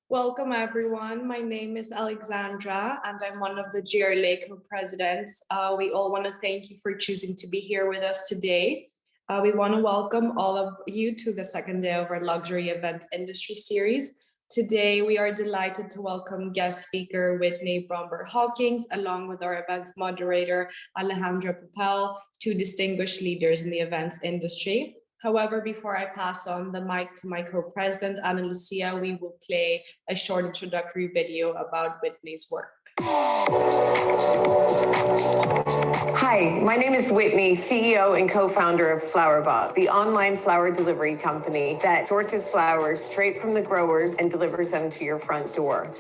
Welcome everyone. My name is Alexandra and I'm one of the GRLA co-presidents. We all want to thank you for choosing to be here with us today. We want to welcome all of you to the second day of our luxury event industry series. Today, we are delighted to welcome guest speaker Whitney Bromberg Hawkings, along with our event moderator Alejandra Papel, two distinguished leaders in the events industry. However, before I pass on the mic to my co-president, Ana Lucia, we will play a short introductory video about Whitney's work. Hi, my name is Whitney, CEO and co-founder of FLOWERBOX, the online flower delivery company that sources flowers straight from the growers and delivers them to your front door.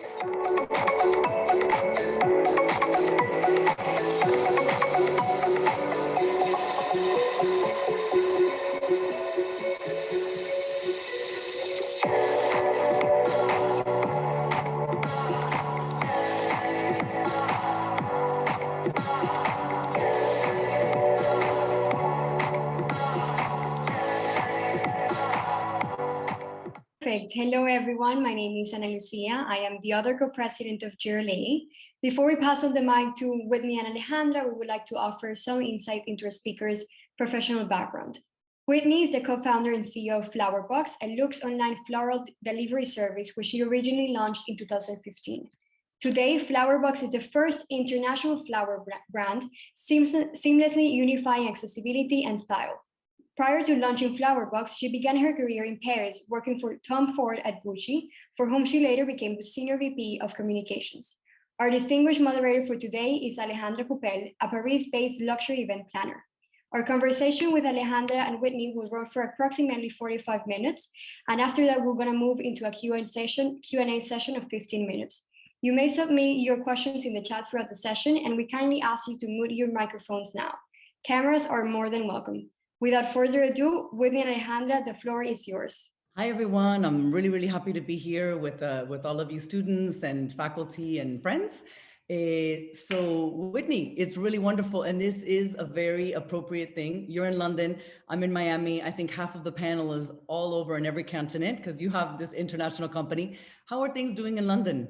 Perfect. Hello, everyone. My name is Ana Lucia. I am the other co-president of GRLA. Before we pass on the mic to Whitney and Alejandra, we would like to offer some insight into our speaker's professional background. Whitney is the co-founder and CEO of FLOWERBOX, a luxe online floral delivery service which she originally launched in 2015. Today, FLOWERBOX is the first international flower brand, seamlessly unifying accessibility and style. Prior to launching FLOWERBOX, she began her career in Paris, working for Tom Ford at Gucci, for whom she later became the Senior VP of Communications. Our distinguished moderator for today is Alejandra Papel, a Paris-based luxury event planner. Our conversation with Alejandra and Whitney will run for approximately 45 minutes, and after that, we're going to move into a Q&A session of 15 minutes. You may submit your questions in the chat throughout the session, and we kindly ask you to mute your microphones now. Cameras are more than welcome. Without further ado, Whitney and Alejandra, the floor is yours. Hi, everyone. I'm really happy to be here with all of you students and faculty and friends. So Whitney, it's really wonderful. And this is a very appropriate thing. You're in London, I'm in Miami. I think half of the panel is all over in every continent because you have this international company. How are things doing in London?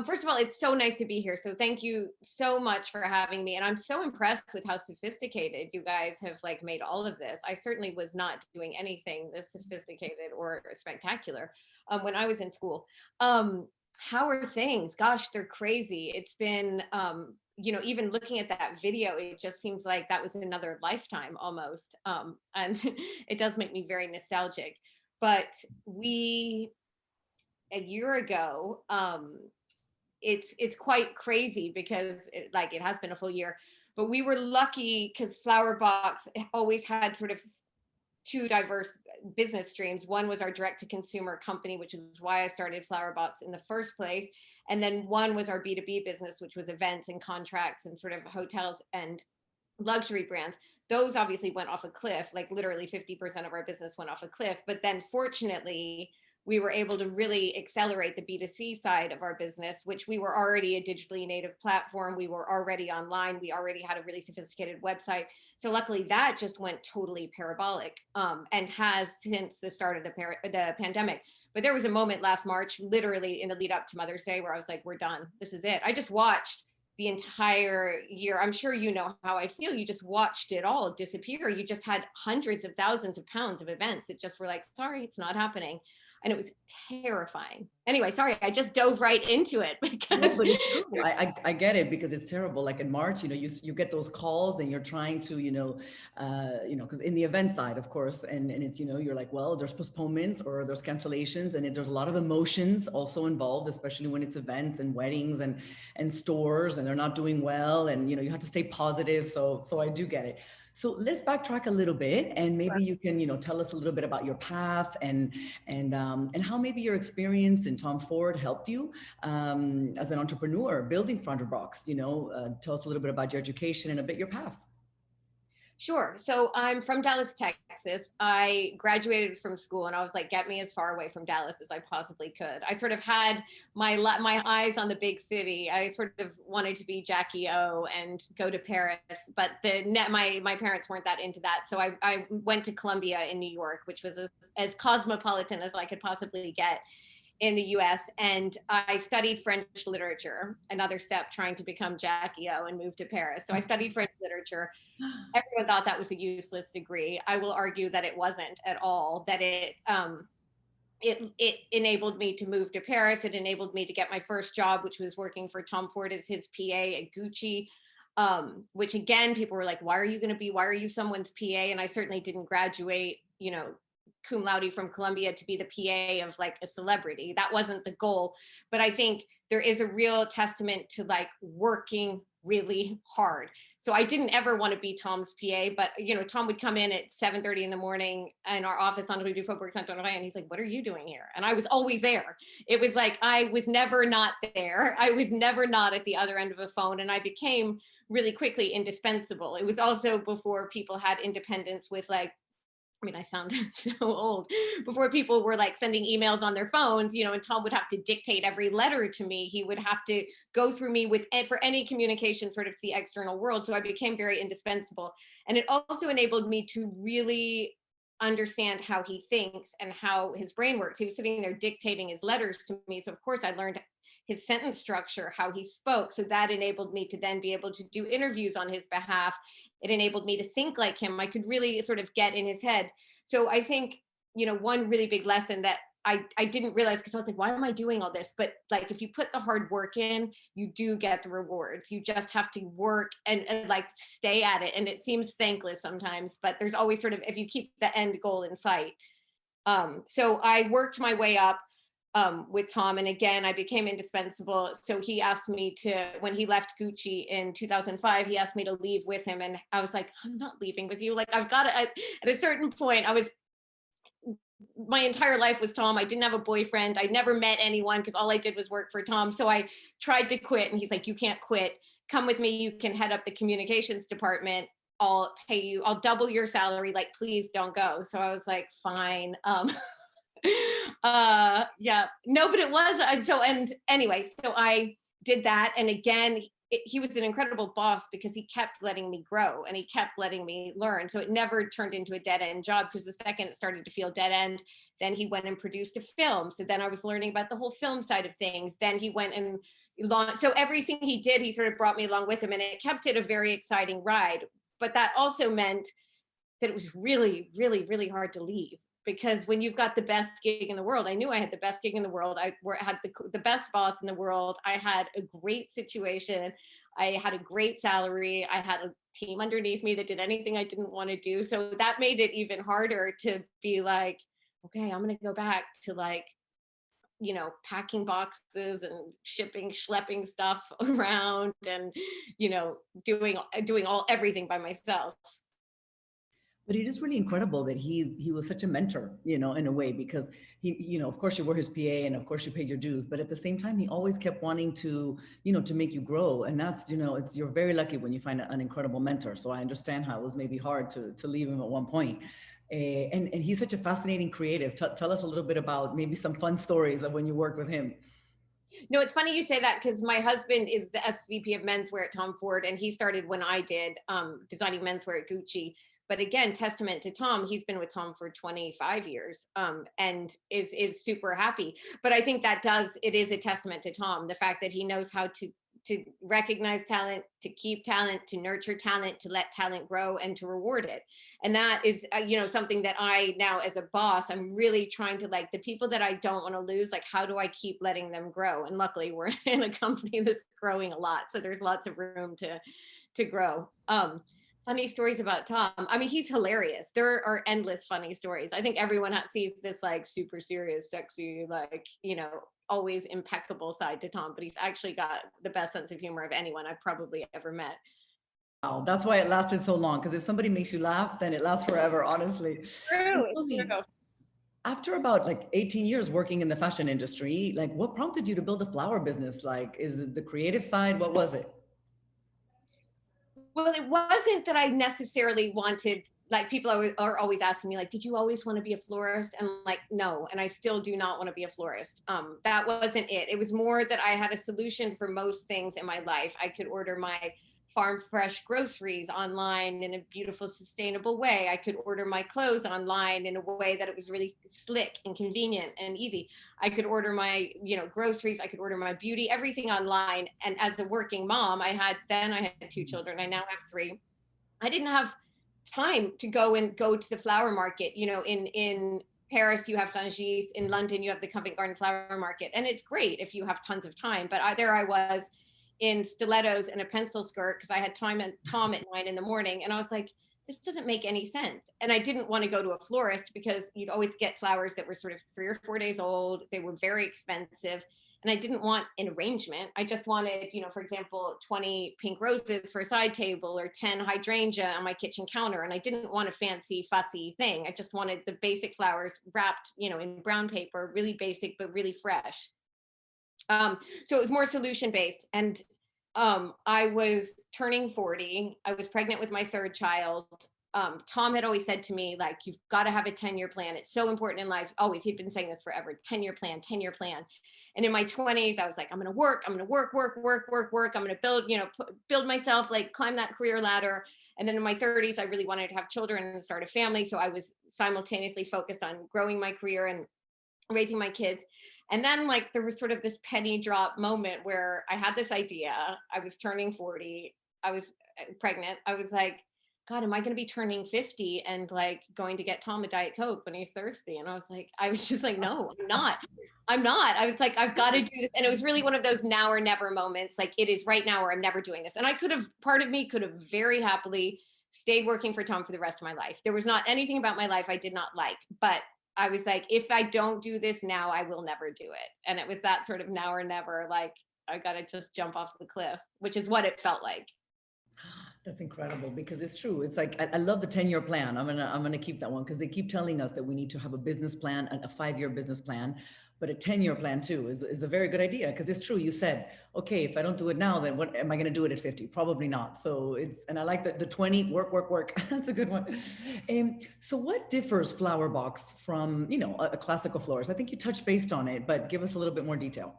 First of all, it's so nice to be here. So thank you so much for having me. And I'm so impressed with how sophisticated you guys have made all of this. I certainly was not doing anything this sophisticated or spectacular when I was in school. How are things? Gosh, they're crazy. It's been, even looking at that video, it just seems like that was another lifetime almost. And it does make me very nostalgic. But a year ago, it's quite crazy because it has been a full year, but we were lucky because FLOWERBOX always had sort of two diverse business streams. One was our direct to consumer company, which is why I started FLOWERBOX in the first place. And then one was our B2B business, which was events and contracts and sort of hotels and luxury brands. Those obviously went off a cliff, like literally 50% of our business went off a cliff. But then fortunately, we were able to really accelerate the B2C side of our business, which we were already a digitally native platform. We were already online. We already had a really sophisticated website. So luckily that just went totally parabolic and has since the start of the pandemic. But there was a moment last March, literally in the lead up to Mother's Day, where I was like, we're done. This is it. I just watched the entire year. I'm sure you know how I feel. You just watched it all disappear. You just had hundreds of thousands of pounds of events that just were like, sorry, it's not happening. And it was terrifying. Anyway, sorry, I just dove right into it because no, but it's true. I get it because it's terrible. Like in March, you get those calls and you're trying to, because in the event side, of course, and it's, you're like, well, there's postponements or there's cancellations, and there's a lot of emotions also involved, especially when it's events and weddings and stores and they're not doing well, and you have to stay positive. So I do get it. So let's backtrack a little bit, and maybe you can, tell us a little bit about your path and how maybe your experience in Tom Ford helped you as an entrepreneur building FLOWERBOX. Tell us a little bit about your education and a bit your path. Sure. So I'm from Dallas, Texas. I graduated from school and I was like, get me as far away from Dallas as I possibly could. I sort of had my eyes on the big city. I sort of wanted to be Jackie O and go to Paris, but my parents weren't that into that. So I went to Columbia in New York, which was as cosmopolitan as I could possibly get. in the US, and I studied French literature, another step trying to become Jackie O and move to Paris. So I studied French literature. Everyone thought that was a useless degree. I will argue that it wasn't at all, that it enabled me to move to Paris. It enabled me to get my first job, which was working for Tom Ford as his PA at Gucci, which again, people were like, why are you someone's PA? And I certainly didn't graduate, cum laude from Columbia to be the PA of like a celebrity. That wasn't the goal. But I think there is a real testament to like working really hard. So I didn't ever want to be Tom's PA, but Tom would come in at 7:30 in the morning in our office on Rue du Faubourg Saint-Honoré, and he's like, what are you doing here? And I was always there. It was like, I was never not there. I was never not at the other end of a phone. And I became really quickly indispensable. It was also before people had independence with like, I sound so old, before people were like sending emails on their phones, and Tom would have to dictate every letter to me. He would have to go through me for any communication sort of to the external world. So I became very indispensable. And it also enabled me to really understand how he thinks and how his brain works. He was sitting there dictating his letters to me. So of course I learned his sentence structure, how he spoke. So that enabled me to then be able to do interviews on his behalf. It enabled me to think like him. I could really sort of get in his head. So I think, one really big lesson that I didn't realize, because I was like, why am I doing all this? But like, if you put the hard work in, you do get the rewards. You just have to work and like stay at it. And it seems thankless sometimes, but there's always sort of, if you keep the end goal in sight. So I worked my way up with Tom. And again, I became indispensable. So he asked me to, when he left Gucci in 2005, he asked me to leave with him. And I was like, I'm not leaving with you. Like, I've got to, at a certain point, my entire life was Tom. I didn't have a boyfriend. I never met anyone because all I did was work for Tom. So I tried to quit, and he's like, you can't quit. Come with me. You can head up the communications department. I'll pay you. I'll double your salary. Like, please don't go. So I was like, fine. Yeah, no, but it was. And anyway, so I did that. And again, he was an incredible boss because he kept letting me grow and he kept letting me learn. So it never turned into a dead end job, because the second it started to feel dead end, then he went and produced a film. So then I was learning about the whole film side of things. Then he went and launched. So everything he did, he sort of brought me along with him, and it kept it a very exciting ride. But that also meant that it was really, really, really hard to leave. Because when you've got the best gig in the world, I knew I had the best gig in the world. I had the best boss in the world. I had a great situation. I had a great salary. I had a team underneath me that did anything I didn't want to do. So that made it even harder to be like, okay, I'm going to go back to like, packing boxes and schlepping stuff around and, doing everything by myself. But it is really incredible that he was such a mentor, in a way, because he, of course you were his PA and of course you paid your dues, but at the same time, he always kept wanting to, to make you grow. And that's, you're very lucky when you find an incredible mentor. So I understand how it was maybe hard to leave him at one point. And he's such a fascinating creative. Tell us a little bit about maybe some fun stories of when you worked with him. No, it's funny you say that, because my husband is the SVP of menswear at Tom Ford, and he started when I did, designing menswear at Gucci. But again, testament to Tom, he's been with Tom for 25 years, and is super happy. But I think it is a testament to Tom, the fact that he knows how to recognize talent, to keep talent, to nurture talent, to let talent grow, and to reward it. And that is, something that I now, as a boss, I'm really trying to, like, the people that I don't want to lose, like, how do I keep letting them grow? And luckily we're in a company that's growing a lot, so there's lots of room to grow. Funny stories about Tom. He's hilarious. There are endless funny stories. I think everyone sees this like super serious, sexy, like, always impeccable side to Tom, but he's actually got the best sense of humor of anyone I've probably ever met. Wow, that's why it lasted so long, because if somebody makes you laugh, then it lasts forever, honestly. True. After about like 18 years working in the fashion industry, like what prompted you to build a flower business? Like, is it the creative side? What was it? Well, it wasn't that I necessarily wanted, like, people are always asking me, like, did you always want to be a florist? And like, no, and I still do not want to be a florist. That wasn't it. It was more that I had a solution for most things in my life. I could order my farm fresh groceries online in a beautiful, sustainable way. I could order my clothes online in a way that it was really slick and convenient and easy. I could order my, groceries. I could order my beauty, everything online. And as a working mom, I had 2 children. I now have 3. I didn't have time to go to the flower market. In Paris, you have Rungis. In London, you have the Covent Garden Flower Market. And it's great if you have tons of time. But there I was in stilettos and a pencil skirt because I had Tom at 9 in the morning. And I was like, this doesn't make any sense. And I didn't want to go to a florist because you'd always get flowers that were sort of 3 or 4 days old. They were very expensive. And I didn't want an arrangement. I just wanted, for example, 20 pink roses for a side table or 10 hydrangea on my kitchen counter. And I didn't want a fancy, fussy thing. I just wanted the basic flowers wrapped, in brown paper, really basic, but really fresh. So it was more solution-based. And I was turning 40. I was pregnant with my 3rd child. Tom had always said to me, like, you've got to have a 10-year plan. It's so important in life. Always, he'd been saying this forever, 10-year plan, 10-year plan. And in my 20s, I was like, I'm going to work. I'm going to work. I'm going to build, build myself, like climb that career ladder. And then in my 30s, I really wanted to have children and start a family. So I was simultaneously focused on growing my career and raising my kids. And then like, there was sort of this penny drop moment where I had this idea. I was turning 40. I was pregnant. I was like, God, am I going to be turning 50 and like going to get Tom a Diet Coke when he's thirsty? And I was just like, no, I'm not. I was like, I've got to do this. And it was really one of those now or never moments. Like, it is right now or I'm never doing this. And part of me could have very happily stayed working for Tom for the rest of my life. There was not anything about my life I did not like, but I was like, if I don't do this now, I will never do it. And it was that sort of now or never, like, I got to just jump off the cliff, which is what it felt like. That's incredible because it's true. It's like, I love the 10-year plan. I'm gonna keep that one because they keep telling us that we need to have a business plan, a 5-year business plan, but a 10-year plan too is a very good idea because it's true. You said, okay, if I don't do it now, then what am I gonna do it at 50? Probably not. So and I like the 20, work. That's a good one. So what differs FLOWERBOX from, a classical florist? I think you touched based on it, but give us a little bit more detail.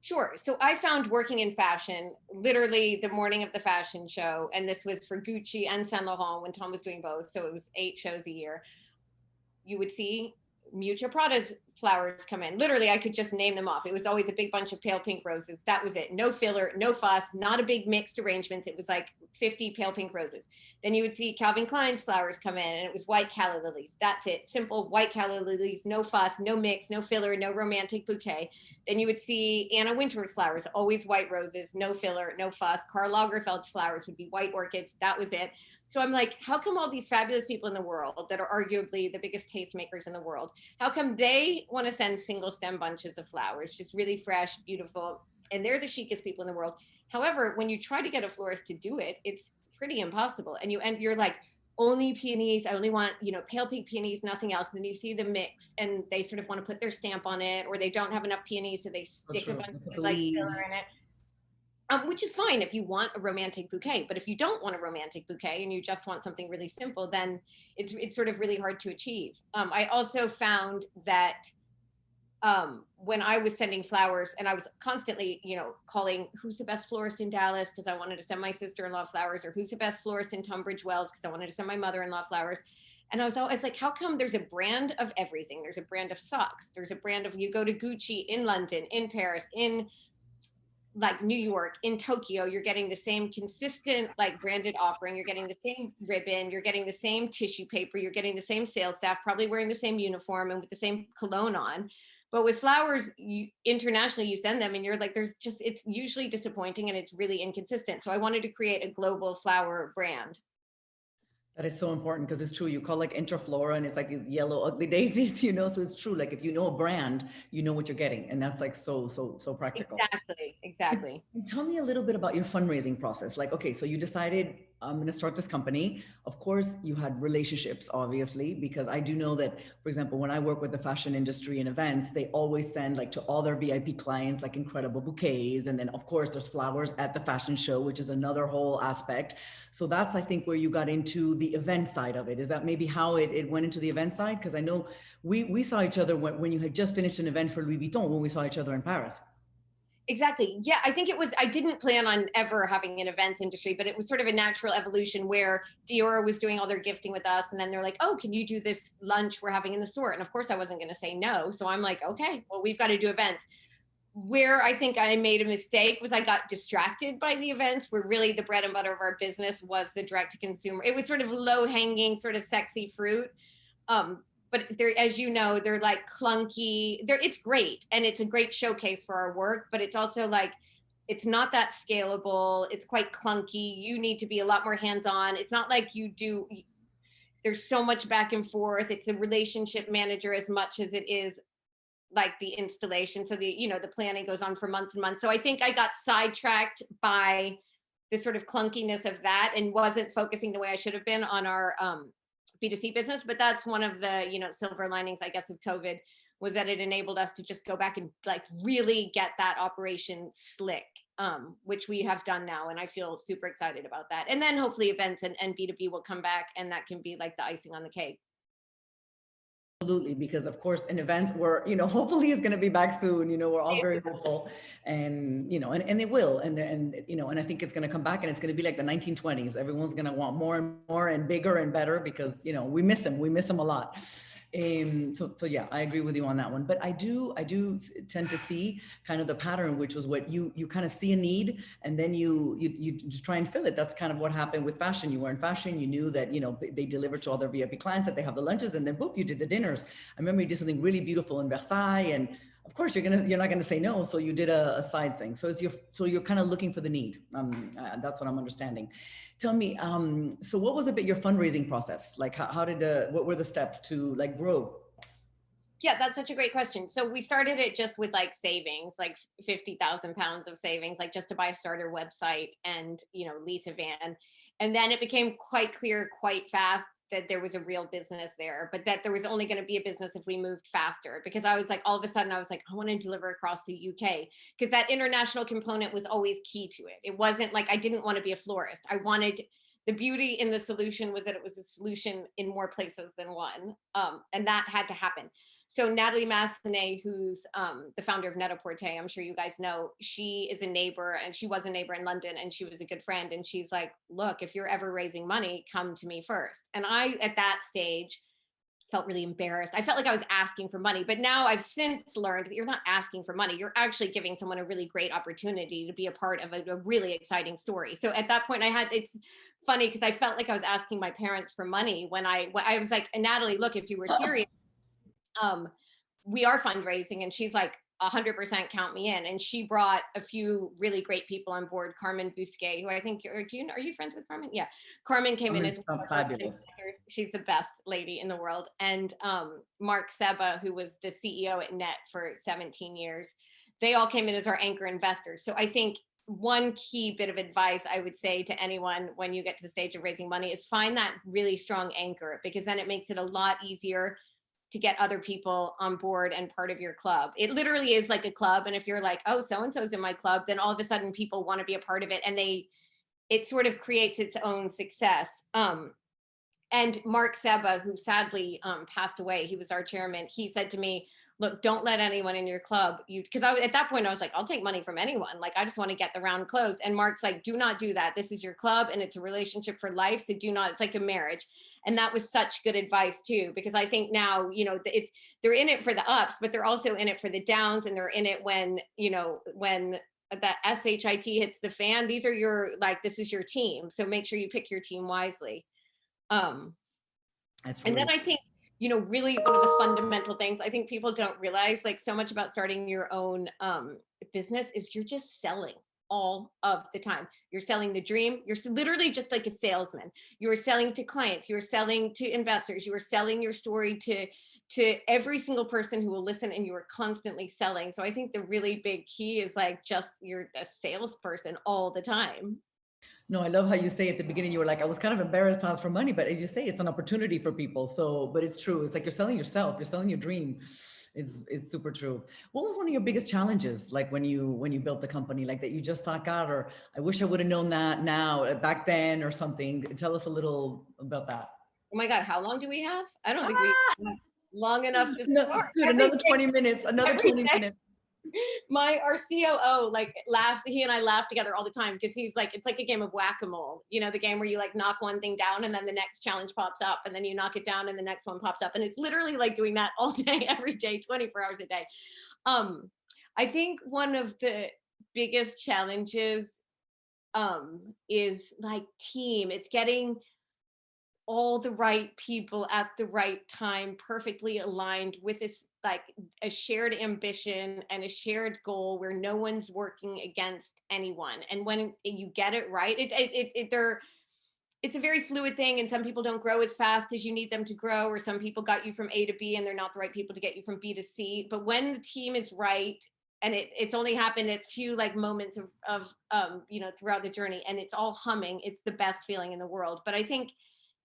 Sure. So I found working in fashion literally the morning of the fashion show. And this was for Gucci and Saint Laurent when Tom was doing both. So it was 8 shows a year. You would see Miuccia Prada's flowers come in. Literally, I could just name them off. It was always a big bunch of pale pink roses. That was it. No filler, no fuss, not a big mixed arrangements. It was like 50 pale pink roses. Then you would see Calvin Klein's flowers come in and it was white calla lilies. That's it. Simple white calla lilies, no fuss, no mix, no filler, no romantic bouquet. Then you would see Anna Wintour's flowers, always white roses, no filler, no fuss. Karl Lagerfeld's flowers would be white orchids. That was it. So I'm like, how come all these fabulous people in the world that are arguably the biggest tastemakers in the world, how come they want to send single stem bunches of flowers, just really fresh, beautiful, and they're the chicest people in the world. However, when you try to get a florist to do it, it's pretty impossible. And you're like, only peonies, I only want, pale pink peonies, nothing else. And then you see the mix and they sort of want to put their stamp on it, or they don't have enough peonies, so they stick a bunch of like filler in it. Which is fine if you want a romantic bouquet, but if you don't want a romantic bouquet and you just want something really simple, then it's sort of really hard to achieve. I also found that when I was sending flowers, and I was constantly, calling who's the best florist in Dallas because I wanted to send my sister-in-law flowers, or who's the best florist in Tunbridge Wells because I wanted to send my mother-in-law flowers. And I was always like, how come there's a brand of everything? There's a brand of socks. There's a brand of, you go to Gucci in London, in Paris, in like New York, in Tokyo, you're getting the same consistent like branded offering. You're getting the same ribbon. You're getting the same tissue paper. You're getting the same sales staff, probably wearing the same uniform and with the same cologne on. But with flowers, internationally, you send them and you're like, it's usually disappointing and it's really inconsistent. So I wanted to create a global flower brand. That is so important because it's true. You call like Interflora and it's like these yellow ugly daisies, So it's true. Like if you know a brand, you know what you're getting. And that's like so practical. Exactly. And tell me a little bit about your fundraising process. Like, okay, so you decided I'm going to start this company. Of course, you had relationships, obviously, because I do know that, for example, when I work with the fashion industry and events, they always send like to all their VIP clients, like incredible bouquets. And then of course there's flowers at the fashion show, which is another whole aspect. So that's, I think, where you got into the event side of it. Is that maybe how it went into the event side? Because I know we saw each other when you had just finished an event for Louis Vuitton, when we saw each other in Paris. Exactly. Yeah, I think it was, I didn't plan on ever having an events industry, but it was sort of a natural evolution where Dior was doing all their gifting with us. And then they're like, oh, can you do this lunch we're having in the store? And of course I wasn't going to say no. So I'm like, okay, well, we've got to do events. Where I think I made a mistake was I got distracted by the events, where really the bread and butter of our business was the direct to consumer. It was sort of low hanging, sort of sexy fruit. But they're, as you know, they're like clunky. It's great. And it's a great showcase for our work, but it's also like, it's not that scalable. It's quite clunky. You need to be a lot more hands-on. It's not like you do, there's so much back and forth. It's a relationship manager as much as it is like the installation. So the, you know, the planning goes on for months and months. So I think I got sidetracked by the sort of clunkiness of that and wasn't focusing the way I should have been on our B2C business. But that's one of the, you know, silver linings, I guess, of COVID, was that it enabled us to just go back and like really get that operation slick, which we have done now. And I feel super excited about that. And then hopefully events and B2B will come back, and that can be like the icing on the cake. Absolutely, because of course in events we're, you know, hopefully it's going to be back soon, you know, we're all very hopeful, and, you know, and it will, and, you know, and I think it's going to come back, and it's going to be like the 1920s. Everyone's going to want more and more and bigger and better, because, you know, we miss them a lot. So yeah, I agree with you on that one. But I do tend to see kind of the pattern, which was what you kind of see a need, and then you just try and fill it. That's kind of what happened with fashion. You were in fashion, you knew that, you know, they delivered to all their VIP clients, that they have the lunches, and then boop, you did the dinners. I remember you did something really beautiful in Versailles, and of course you're not gonna say no, so you did a side thing. So you're kind of looking for the need. That's what I'm understanding. Tell me, so what was a bit your fundraising process? Like what were the steps to like grow? Yeah, that's such a great question. So we started it just with like savings, like 50,000 pounds of savings, like just to buy a starter website and, you know, lease a van. And then it became quite clear quite fast that there was a real business there, but that there was only going to be a business if we moved faster, because I was like, all of a sudden I was like, I want to deliver across the UK, because that international component was always key to it. It wasn't like, I didn't want to be a florist. I wanted, the beauty in the solution was that it was a solution in more places than one. And that had to happen. So Natalie Massenet, who's the founder of Net-a-Porter, I'm sure you guys know, she is a neighbor, and she was a neighbor in London, and she was a good friend. And she's like, look, if you're ever raising money, come to me first. And I, at that stage, felt really embarrassed. I felt like I was asking for money, but now I've since learned that you're not asking for money. You're actually giving someone a really great opportunity to be a part of a really exciting story. So at that point it's funny because I felt like I was asking my parents for money when I was like, Natalie, look, if you were serious, we are fundraising. And she's like, 100% count me in. And she brought a few really great people on board. Carmen Busquet, who I think, are you friends with Carmen? Yeah. Carmen came in as one of our investors. She's the best lady in the world. And Mark Seba, who was the CEO at Net for 17 years, they all came in as our anchor investors. So I think one key bit of advice I would say to anyone when you get to the stage of raising money is find that really strong anchor, because then it makes it a lot easier to get other people on board and part of your club. It literally is like a club. And if you're like, oh, so-and-so's in my club, then all of a sudden people want to be a part of it, and it sort of creates its own success. And Mark Seba, who sadly passed away, he was our chairman, he said to me, look, don't let anyone in your club, because at that point I was like, I'll take money from anyone. Like, I just want to get the round closed. And Mark's like, do not do that. This is your club and it's a relationship for life. So do not, it's like a marriage. And that was such good advice too, because I think now, you know, they're in it for the ups, but they're also in it for the downs. And they're in it when, you know, when the SHIT hits the fan, these are your, like, this is your team. So make sure you pick your team wisely. That's really, and then I think, you know, really one of the fundamental things I think people don't realize, like, so much about starting your own business is you're just selling all of the time. You're selling the dream. You're literally just like a salesman. You are selling to clients. You are selling to investors. You are selling your story to every single person who will listen, and you are constantly selling. So I think the really big key is like, just you're a salesperson all the time. No, I love how you say at the beginning, you were like, I was kind of embarrassed to ask for money, but as you say, it's an opportunity for people. So, but it's true. It's like you're selling yourself, you're selling your dream. It's super true. What was one of your biggest challenges, like when you built the company, like that you just thought, God, or I wish I would have known that now, back then, or something? Tell us a little about that. Oh my God, how long do we have? I don't think we have long enough to No, start. good, another 20 minutes, another 20 minutes. Our COO like laughs. He and I laugh together all the time because he's like, it's like a game of whack-a-mole. You know, the game where you like knock one thing down and then the next challenge pops up, and then you knock it down and the next one pops up, and it's literally like doing that all day, every day, 24 hours a day. I think one of the biggest challenges is like team. It's getting all the right people at the right time, perfectly aligned with this like a shared ambition and a shared goal where no one's working against anyone. And when you get it right, it's a very fluid thing, and some people don't grow as fast as you need them to grow, or some people got you from A to B and they're not the right people to get you from B to C. But when the team is right, and it's only happened at few like moments of you know, throughout the journey, and it's all humming, it's the best feeling in the world. But I think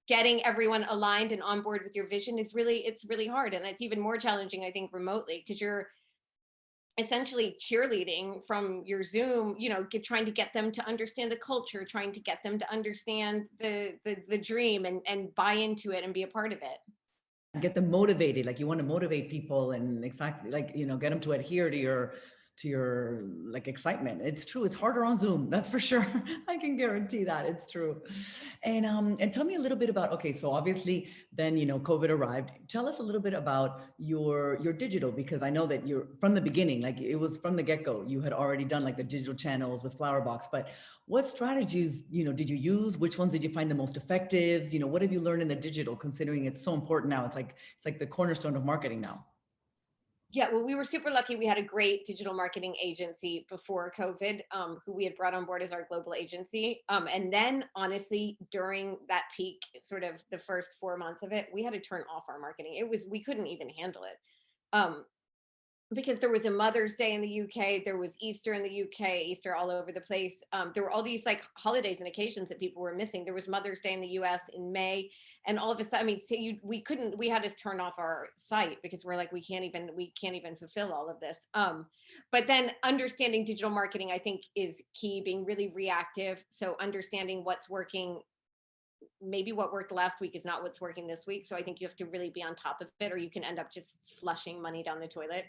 getting everyone aligned and on board with your vision is it's really hard. And it's even more challenging, I think, remotely, because you're essentially cheerleading from your Zoom, you know, trying to get them to understand the culture, trying to get them to understand the dream and buy into it and be a part of it. Get them motivated. Like you want to motivate people and exactly like, you know, get them to adhere to your like excitement. It's true. It's harder on Zoom. That's for sure. I can guarantee that it's true. And tell me a little bit about, okay, so obviously then, you know, COVID arrived. Tell us a little bit about your digital, because I know that you're from the beginning, like it was from the get-go, you had already done like the digital channels with FLOWERBOX, but what strategies, you know, did you use? Which ones did you find the most effective? You know, what have you learned in the digital, considering it's so important now? It's like the cornerstone of marketing now. Yeah, well, we were super lucky. We had a great digital marketing agency before COVID, who we had brought on board as our global agency. And then honestly, during that peak, sort of the first 4 months of it, we had to turn off our marketing. We couldn't even handle it. Because there was a Mother's Day in the UK, there was Easter in the UK, Easter all over the place. There were all these like holidays and occasions that people were missing. There was Mother's Day in the US in May, and all of a sudden, I mean, we had to turn off our site because we're like, we can't even fulfill all of this. But then understanding digital marketing, I think, is key. Being really reactive, so understanding what's working. Maybe what worked last week is not what's working this week. So I think you have to really be on top of it, or you can end up just flushing money down the toilet.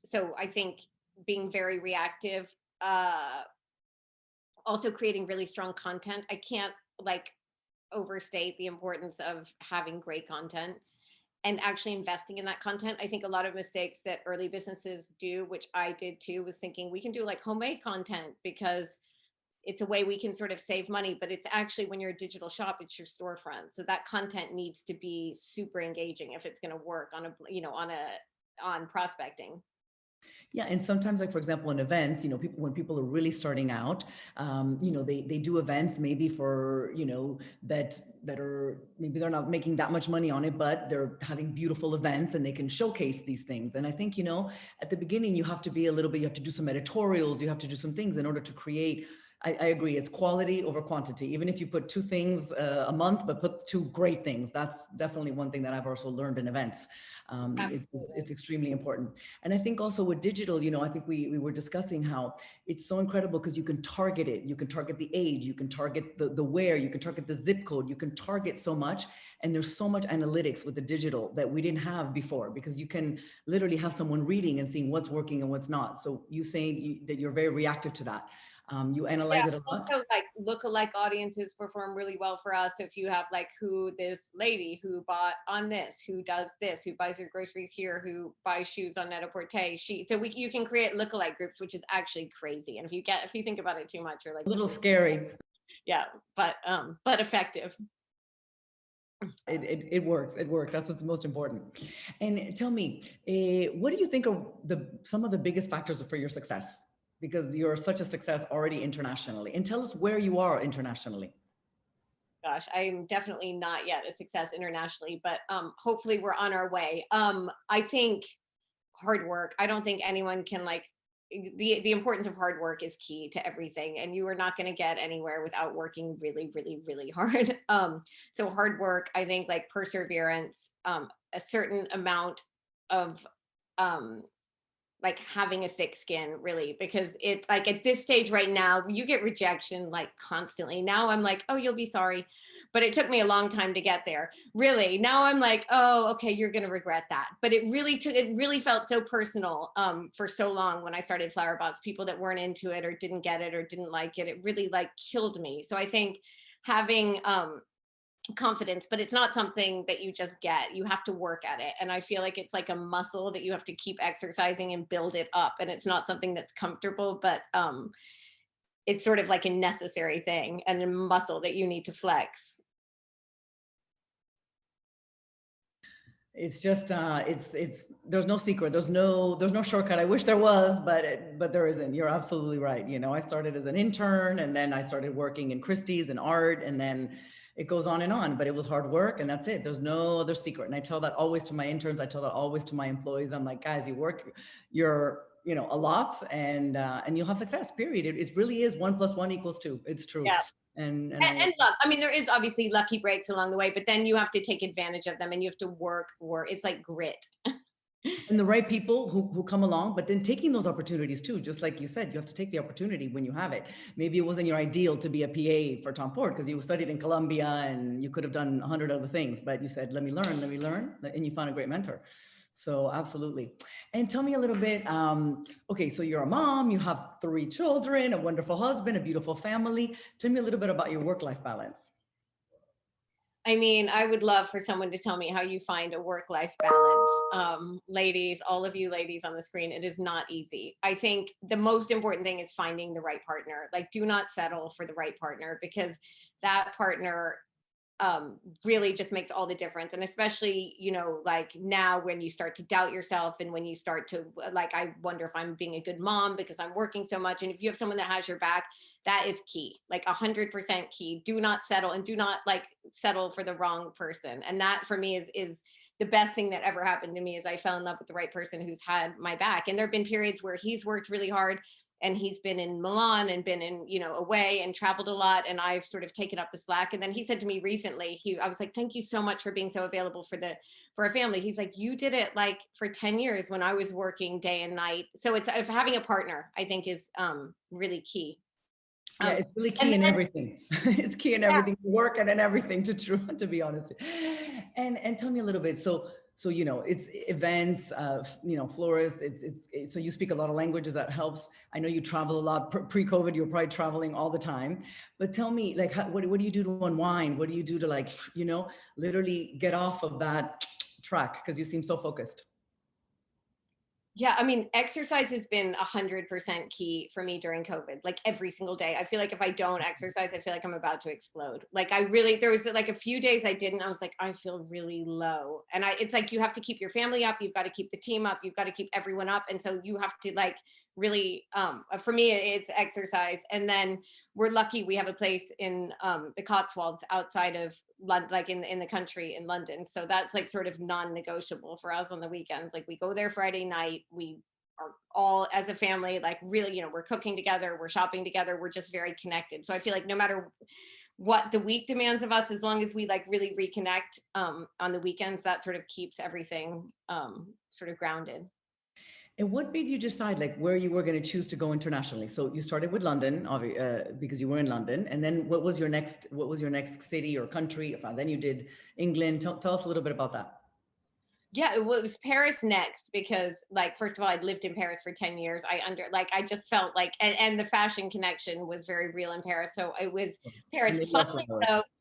So I think being very reactive, also creating really strong content. I can't like overstate the importance of having great content and actually investing in that content. I think a lot of mistakes that early businesses do, which I did too, was thinking we can do like homemade content because it's a way we can sort of save money, but it's actually, when you're a digital shop, it's your storefront. So that content needs to be super engaging if it's going to work on prospecting. Yeah, and sometimes, like for example, in events, you know, when people are really starting out, you know, they do events maybe for, you know, that are, maybe they're not making that much money on it, but they're having beautiful events and they can showcase these things. And I think, you know, at the beginning, you have to be a little bit, you have to do some editorials, you have to do some things in order to create. I agree. It's quality over quantity. Even if you put 2 things a month, but put 2 great things, that's definitely one thing that I've also learned in events. It's extremely important. And I think also with digital, you know, I think we were discussing how it's so incredible because you can target it. You can target the age, you can target the where, you can target the zip code, you can target so much. And there's so much analytics with the digital that we didn't have before, because you can literally have someone reading and seeing what's working and what's not. So you saying that you're very reactive to that. You analyze it a lot. Also, like lookalike audiences perform really well for us. If you have like this lady who bought on this, who does this, who buys your groceries here, who buys shoes on Net-a-Porter, you can create lookalike groups, which is actually crazy. And if you think about it too much, you're like a little scary. Yeah, but effective. It works. It works. That's what's most important. And tell me, what do you think are some of the biggest factors for your success? Because you're such a success already internationally. And tell us where you are internationally. Gosh, I'm definitely not yet a success internationally, but hopefully we're on our way. I think hard work. I don't think anyone can the importance of hard work is key to everything, and you are not going to get anywhere without working really, really, really hard. So hard work, I think, like perseverance, a certain amount of like having a thick skin, really, because it's like at this stage right now, you get rejection like constantly. Now I'm like, oh, you'll be sorry. but it took me a long time to get there. Really, now I'm like, oh, okay, you're gonna regret that. But it really felt so personal for so long when I started FLOWERBOX. People that weren't into it or didn't get it or didn't like it, it really like killed me. So I think having confidence, but it's not something that you just get. You have to work at it. And I feel like it's like a muscle that you have to keep exercising and build it up. And it's not something that's comfortable, but it's sort of like a necessary thing and a muscle that you need to flex. It's just there's no secret, there's no shortcut. I wish there was, but there isn't. You're absolutely right. You know, I started as an intern, and then I started working in Christie's and art, and then it goes on and on. But it was hard work, and that's it. There's no other secret. And I tell that always to my interns. I tell that always to my employees. I'm like, guys, you work a lot, and you'll have success. Period. It really is 1 + 1 = 2. It's true. Yeah. And luck. I mean, there is obviously lucky breaks along the way, but then you have to take advantage of them, and you have to work. It's like grit. And the right people who come along, but then taking those opportunities too, just like you said, you have to take the opportunity when you have it. Maybe it wasn't your ideal to be a PA for Tom Ford because you studied in Columbia and you could have done 100 other things, but you said, let me learn, and you found a great mentor. So absolutely. And tell me a little bit, okay, so you're a mom, you have 3 children, a wonderful husband, a beautiful family. Tell me a little bit about your work-life balance. I mean, I would love for someone to tell me how you find a work-life balance. Ladies, all of you ladies on the screen, it is not easy. I think the most important thing is finding the right partner. Like, do not settle for the right partner, because that partner really just makes all the difference. And especially, you know, like now when you start to doubt yourself and when you start to like, I wonder if I'm being a good mom because I'm working so much. And if you have someone that has your back, that is key, like 100% key. Do not settle, and do not like settle for the wrong person. And that for me is the best thing that ever happened to me, is I fell in love with the right person who's had my back. And there've been periods where he's worked really hard and he's been in Milan and been in, you know, away and traveled a lot. And I've sort of taken up the slack. And then he said to me recently, I was like, thank you so much for being so available for a family. He's like, you did it like for 10 years when I was working day and night. So it's having a partner, I think, is really key. Yeah, it's really key in everything. It's key in everything, work and in everything, to be honest. And tell me a little bit. So, you know, it's events, you know, florists, so you speak a lot of languages, that helps. I know you travel a lot. Pre-COVID, you're probably traveling all the time, but tell me, like, what do you do to unwind? What do you do to, like, you know, literally get off of that track? Because you seem so focused. Yeah, I mean, exercise has been 100% key for me during COVID, like every single day. I feel like if I don't exercise, I feel like I'm about to explode. Like there was like a few days I didn't, I was like, I feel really low. And it's like, you have to keep your family up. You've got to keep the team up. You've got to keep everyone up. And so you have to like really, for me, it's exercise. And then we're lucky we have a place in the Cotswolds outside of London, like in the country in London. So that's like sort of non-negotiable for us on the weekends. Like we go there Friday night, we are all as a family, like really, you know, we're cooking together, we're shopping together, we're just very connected. So I feel like no matter what the week demands of us, as long as we like really reconnect on the weekends, that sort of keeps everything sort of grounded. And what made you decide like where you were going to choose to go internationally? So you started with London, because you were in London, and then what was your next city or country? Then you did England. Tell us a little bit about that. Yeah, it was Paris next, because like, first of all, I'd lived in Paris for 10 years. I just felt like, and the fashion connection was very real in Paris. So it was Paris.